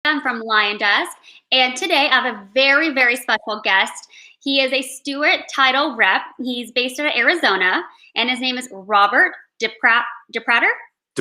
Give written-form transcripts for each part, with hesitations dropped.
I'm from LionDesk, and today I have a very, very special guest. He is a Stewart title rep. He's based out of Arizona, and his name is Robert DePrater.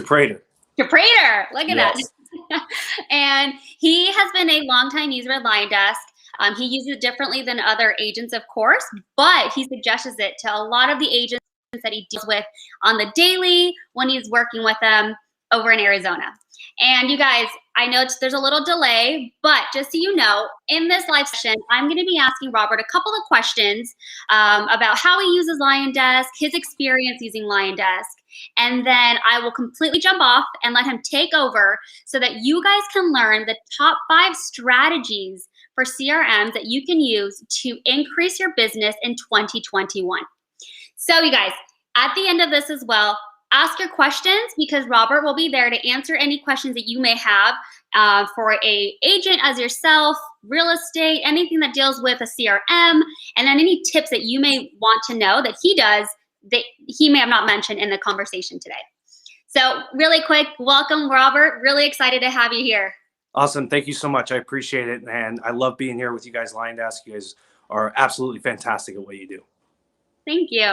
Prater. DePrater, look at Yes. that. And he has been a longtime user of LionDesk. He uses it differently than other agents, of course, but he suggests it to a lot of the agents that he deals with on the daily when he's working with them over in Arizona. And you guys, I know there's a little delay, but just so you know, in this live session, I'm going to be asking Robert a couple of questions about how he uses LionDesk, his experience using LionDesk, and then I will completely jump off and let him take over so that you guys can learn the top 5 strategies for CRMs that you can use to increase your business in 2021. So you guys, at the end of this as well, ask your questions because Robert will be there to answer any questions that you may have for a agent as yourself, real estate, anything that deals with a CRM, and then any tips that you may want to know that he does that he may have not mentioned in the conversation today. So really quick, welcome, Robert. Really excited to have you here. Awesome. Thank you so much. I appreciate it. And I love being here with you guys, LionDesk. You guys are absolutely fantastic at what you do. Thank you.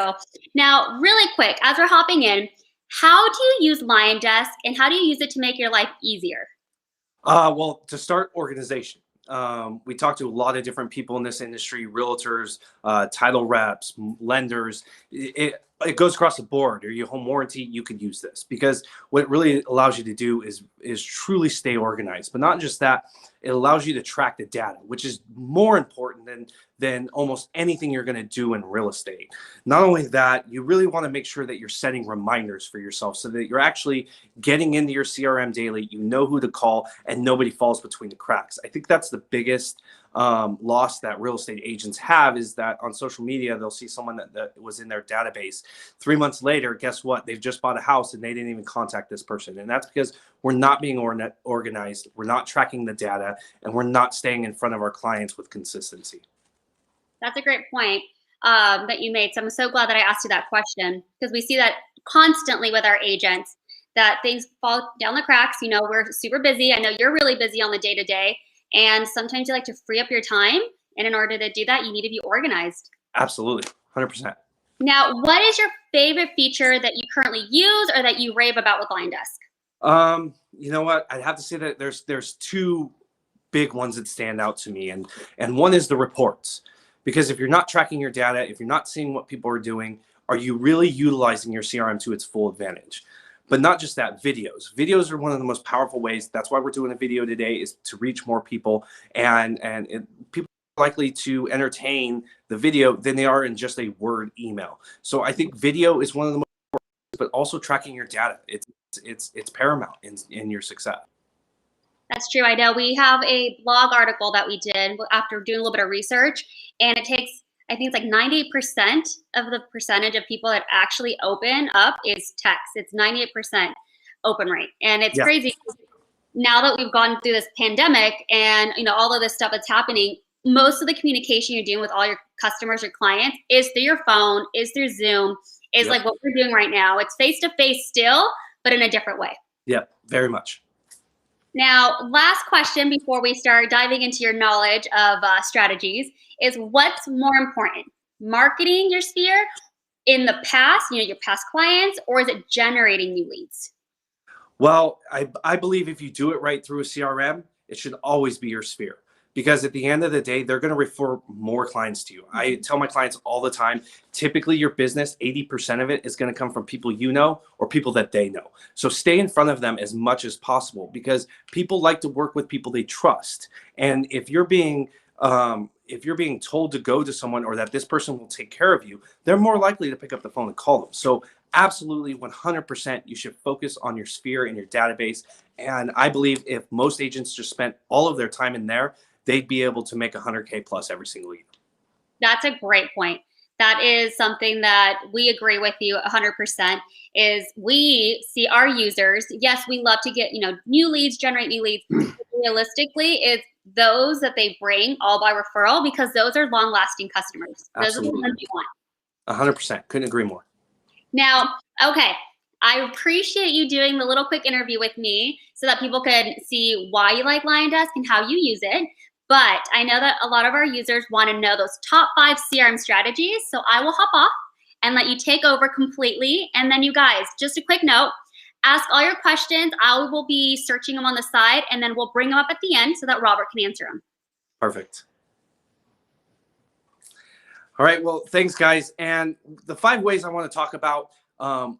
Now, really quick, as we're hopping in, how do you use LionDesk and how do you use it to make your life easier? Well, to start, organization. We talk to a lot of different people in this industry, realtors, title reps, lenders. It goes across the board. Are you home warranty? You can use this because what it really allows you to do is truly stay organized. But not just that, it allows you to track the data, which is more important than almost anything you're going to do in real estate. Not only that, you really want to make sure that you're setting reminders for yourself so that you're actually getting into your CRM daily, you know who to call, and nobody falls between the cracks. I think that's the biggest loss that real estate agents have is that on social media, they'll see someone that was in their database. 3 months later, guess what? They've just bought a house and they didn't even contact this person. And that's because we're not being organized, we're not tracking the data, and we're not staying in front of our clients with consistency. That's a great point that you made. So I'm so glad that I asked you that question because we see that constantly with our agents that things fall down the cracks. You know, we're super busy. I know you're really busy on the day-to-day. And sometimes you like to free up your time. And in order to do that, you need to be organized. Absolutely. 100%. Now, what is your favorite feature that you currently use or that you rave about with LionDesk? You know what? I'd have to say that there's 2 big ones that stand out to me. And one is the reports. Because if you're not tracking your data, if you're not seeing what people are doing, are you really utilizing your CRM to its full advantage? But not just that, videos. Videos are one of the most powerful ways. That's why we're doing a video today, is to reach more people. And people are likely to entertain the video than they are in just a word email. So I think video is one of the most important, but also tracking your data. It's paramount in your success. That's true. I know we have a blog article that we did after doing a little bit of research, and it takes, I think it's like 98% of the percentage of people that actually open up is text. It's 98% open rate. And it's crazy. Now that we've gone through this pandemic and, you know, all of this stuff that's happening, most of the communication you're doing with all your customers, your clients, is through your phone, is through Zoom, is like what we're doing right now. It's face-to-face still, but in a different way. Yeah, very much. Now, last question before we start diving into your knowledge of strategies is what's more important, marketing your sphere in the past, you know, your past clients, or is it generating new leads? Well, I believe if you do it right through a CRM, it should always be your sphere. Because at the end of the day, they're going to refer more clients to you. I tell my clients all the time, typically your business, 80% of it is going to come from people you know or people that they know. So stay in front of them as much as possible because people like to work with people they trust. And if you're being told to go to someone or that this person will take care of you, they're more likely to pick up the phone and call them. So absolutely 100% you should focus on your sphere and your database. And I believe if most agents just spent all of their time in there, they'd be able to make 100K plus every single year. That's a great point. That is something that we agree with you 100% is we see our users. Yes, we love to get, you know, new leads, generate new leads. Realistically, it's those that they bring all by referral because those are long lasting customers. Those Absolutely. are the ones you want. 100%. Couldn't agree more. Now, okay. I appreciate you doing the little quick interview with me so that people could see why you like LionDesk and how you use it. But I know that a lot of our users want to know those top 5 CRM strategies. So I will hop off and let you take over completely. And then you guys, just a quick note, ask all your questions. I will be searching them on the side, and then we'll bring them up at the end so that Robert can answer them. Perfect. All right, well, thanks, guys. And the 5 ways I want to talk about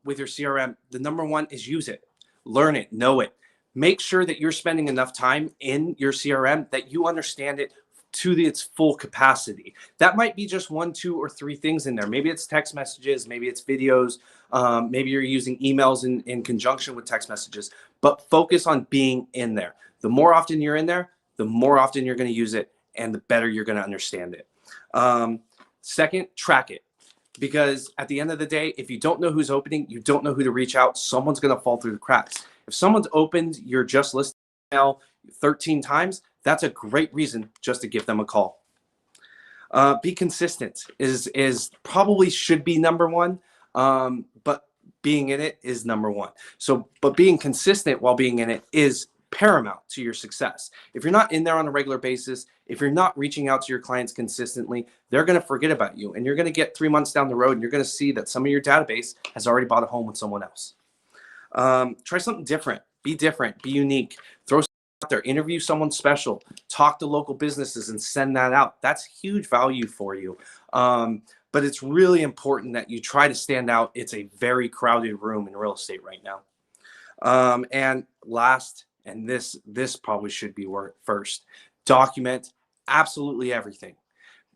with your CRM, the number 1 is use it, learn it, know it. Make sure that you're spending enough time in your CRM that you understand it to its full capacity. That might be just 1, 2, or 3 things in there. Maybe it's text messages, maybe it's videos, maybe you're using emails in conjunction with text messages, but focus on being in there. The more often you're in there, the more often you're going to use it, and the better you're going to understand it. Second, track it. Because at the end of the day, if you don't know who's opening, you don't know who to reach out, someone's going to fall through the cracks. If someone's opened your just listed email 13 times, that's a great reason just to give them a call. Be consistent is probably should be number 1, but being in it is number 1. So, but being consistent while being in it is paramount to your success. If you're not in there on a regular basis, if you're not reaching out to your clients consistently, they're going to forget about you, and you're going to get 3 months down the road and you're going to see that some of your database has already bought a home with someone else. Try something different, be unique, throw something out there, interview someone special, talk to local businesses and send that out. That's huge value for you. But it's really important that you try to stand out. It's a very crowded room in real estate right now. And last, and this probably should be first, document absolutely everything.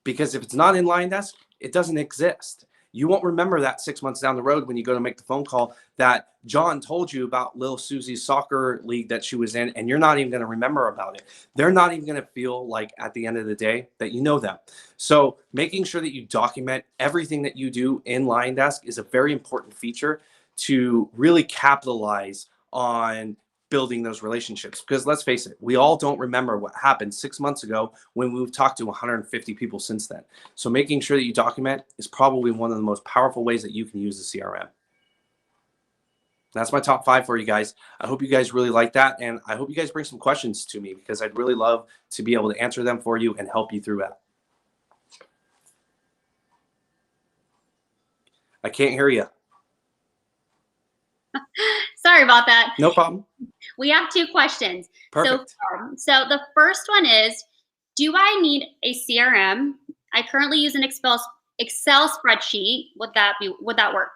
Because if it's not in LionDesk, it doesn't exist. You won't remember that 6 months down the road when you go to make the phone call that John told you about Lil Susie's soccer league that she was in, and you're not even going to remember about it. They're not even going to feel like at the end of the day that you know them. So making sure that you document everything that you do in LionDesk is a very important feature to really capitalize on building those relationships. Because let's face it, we all don't remember what happened 6 months ago when we've talked to 150 people since then. So making sure that you document is probably one of the most powerful ways that you can use the CRM. That's my top 5 for you guys. I hope you guys really like that. And I hope you guys bring some questions to me, because I'd really love to be able to answer them for you and help you through that. I can't hear you. Sorry about that. No problem. We have 2 questions. Perfect. So the first one is, do I need a CRM? I currently use an Excel spreadsheet. Would that work?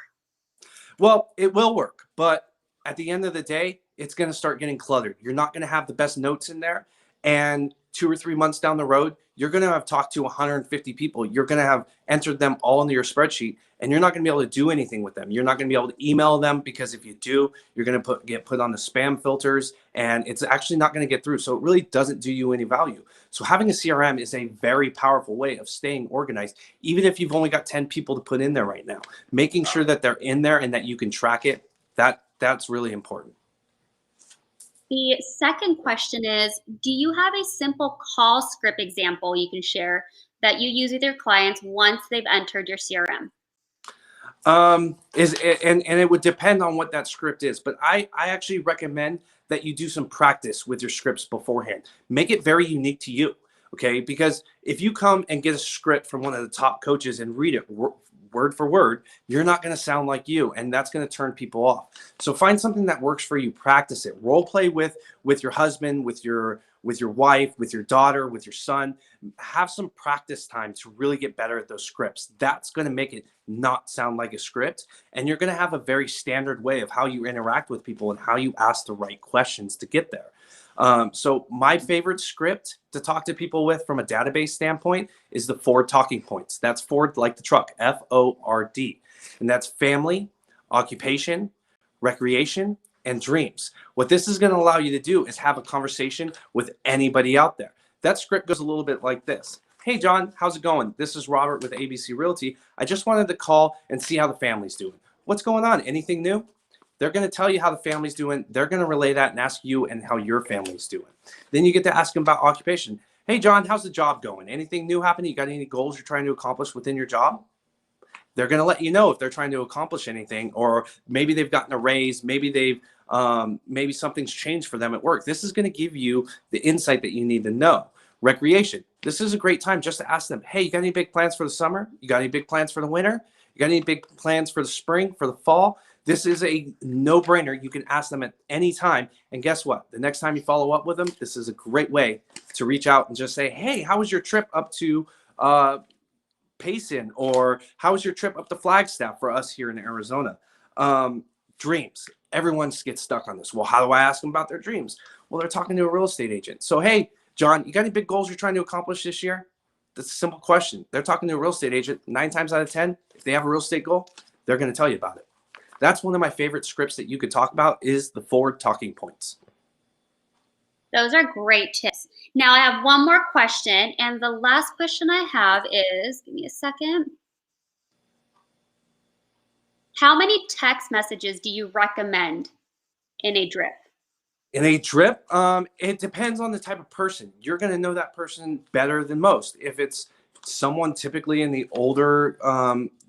Well, it will work, but at the end of the day, it's going to start getting cluttered. You're not going to have the best notes in there. And 2 or 3 months down the road, you're going to have talked to 150 people. You're going to have entered them all into your spreadsheet, and you're not going to be able to do anything with them. You're not going to be able to email them, because if you do, you're going to get put on the spam filters, and it's actually not going to get through. So it really doesn't do you any value. So having a CRM is a very powerful way of staying organized, even if you've only got 10 people to put in there right now. Making sure that they're in there and that you can track it, that's really important. The second question is, do you have a simple call script example you can share that you use with your clients once they've entered your CRM? And it would depend on what that script is, but I actually recommend that you do some practice with your scripts beforehand. Make it very unique to you, okay? Because if you come and get a script from one of the top coaches and read it word for word, you're not going to sound like you, and that's going to turn people off. So find something that works for you, practice it, role play with your husband, with your wife, with your daughter, with your son. Have some practice time to really get better at those scripts. That's going to make it not sound like a script, and you're going to have a very standard way of how you interact with people and how you ask the right questions to get there. So my favorite script to talk to people with from a database standpoint is the Ford talking points. That's Ford like the truck, F-O-R-D. And that's family, occupation, recreation, and dreams. What this is going to allow you to do is have a conversation with anybody out there. That script goes a little bit like this. Hey, John, how's it going? This is Robert with ABC Realty. I just wanted to call and see how the family's doing. What's going on? Anything new? They're going to tell you how the family's doing. They're going to relay that and ask you and how your family's doing. Then you get to ask them about occupation. Hey, John, how's the job going? Anything new happening? You got any goals you're trying to accomplish within your job? They're going to let you know if they're trying to accomplish anything, or maybe they've gotten a raise, maybe maybe something's changed for them at work. This is going to give you the insight that you need to know. Recreation. This is a great time just to ask them, hey, you got any big plans for the summer? You got any big plans for the winter? You got any big plans for the spring, for the fall? This is a no-brainer. You can ask them at any time. And guess what? The next time you follow up with them, this is a great way to reach out and just say, hey, how was your trip up to Payson? Or how was your trip up to Flagstaff for us here in Arizona? Dreams. Everyone gets stuck on this. Well, how do I ask them about their dreams? Well, they're talking to a real estate agent. So, hey, John, you got any big goals you're trying to accomplish this year? That's a simple question. They're talking to a real estate agent. 9 times out of 10, if they have a real estate goal, they're going to tell you about it. That's one of my favorite scripts that you could talk about is the forward talking points. Those are great tips. Now I have one more question, and the last question I have is, give me a second. How many text messages do you recommend in a drip? In a drip, it depends on the type of person. You're going to know that person better than most. If it's someone typically in the older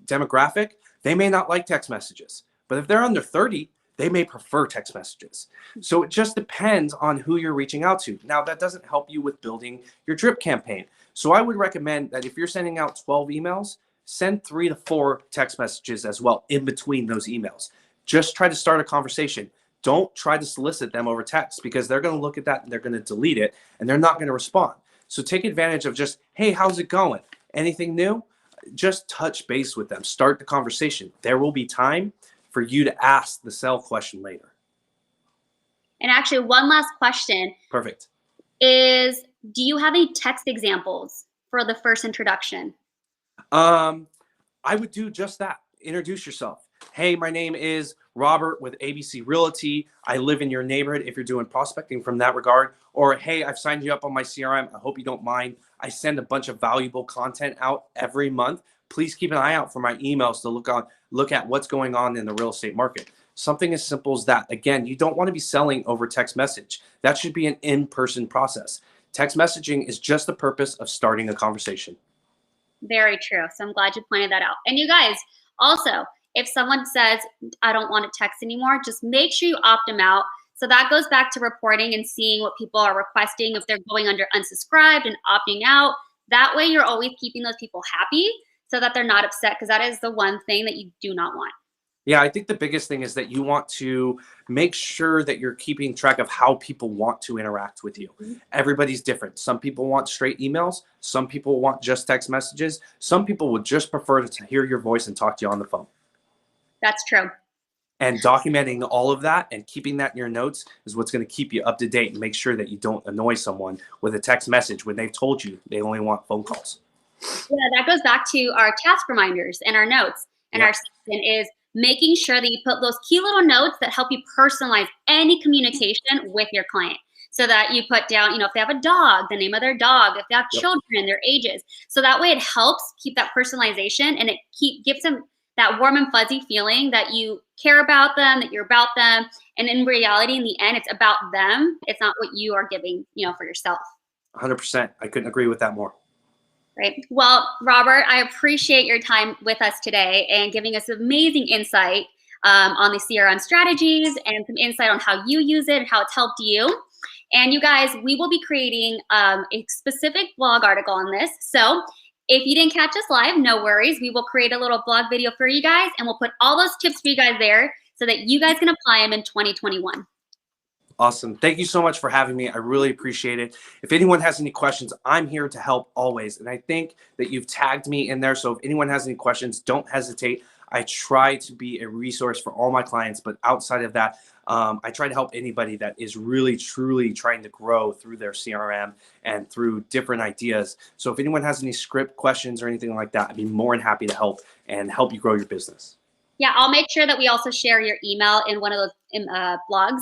demographic, they may not like text messages. But if they're under 30, they may prefer text messages. So it just depends on who you're reaching out to. Now, that doesn't help you with building your drip campaign. So I would recommend that if you're sending out 12 emails, send 3 to 4 text messages as well in between those emails. Just try to start a conversation. Don't try to solicit them over text, because they're going to look at that and they're going to delete it and they're not going to respond. So take advantage of just, hey, how's it going? Anything new? Just touch base with them. Start the conversation. There will be time for you to ask the sell question later. And actually, one last question. Perfect. Is, do you have any text examples for the first introduction? I would do just that. Introduce yourself. Hey, my name is Robert with ABC Realty. I live in your neighborhood, if you're doing prospecting from that regard. Or, hey, I've signed you up on my CRM. I hope you don't mind. I send a bunch of valuable content out every month. Please keep an eye out for my emails to look at what's going on in the real estate market. Something as simple as that. Again, you don't want to be selling over text message. That should be an in-person process. Text messaging is just the purpose of starting a conversation. Very true. So I'm glad you pointed that out. And you guys, also, if someone says, I don't want to text anymore, just make sure you opt them out. So that goes back to reporting and seeing what people are requesting, if they're going under unsubscribed and opting out. That way you're always keeping those people happy so that they're not upset, because that is the one thing that you do not want. Yeah, I think the biggest thing is that you want to make sure that you're keeping track of how people want to interact with you. Everybody's different. Some people want straight emails. Some people want just text messages. Some people would just prefer to hear your voice and talk to you on the phone. That's true. And documenting all of that and keeping that in your notes is what's going to keep you up to date and make sure that you don't annoy someone with a text message when they've told you they only want phone calls. Yeah, that goes back to our task reminders and our notes. And our second is making sure that you put those key little notes that help you personalize any communication with your client. So that you put down, you know, if they have a dog, the name of their dog, if they have children, their ages. So that way it helps keep that personalization, and it gives them that warm and fuzzy feeling that you care about them, that you're about them. And in reality, in the end, it's about them. It's not what you are giving, you know, for yourself. 100%. I couldn't agree with that more. Right. Well, Robert, I appreciate your time with us today and giving us amazing insight on the CRM strategies and some insight on how you use it and how it's helped you. And you guys, we will be creating a specific blog article on this. So if you didn't catch us live, no worries. We will create a little blog video for you guys, and we'll put all those tips for you guys there so that you guys can apply them in 2021. Awesome. Thank you so much for having me. I really appreciate it. If anyone has any questions, I'm here to help always. And I think that you've tagged me in there. So if anyone has any questions, don't hesitate. I try to be a resource for all my clients, but outside of that, I try to help anybody that is really, truly trying to grow through their CRM and through different ideas. So if anyone has any script questions or anything like that, I'd be more than happy to help and help you grow your business. Yeah, I'll make sure that we also share your email in one of those blogs.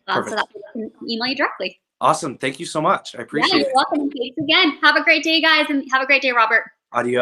So that we can email you directly. Awesome. Thank you so much. I appreciate it. You're welcome. Thanks again. Have a great day, guys, and have a great day, Robert. Adios.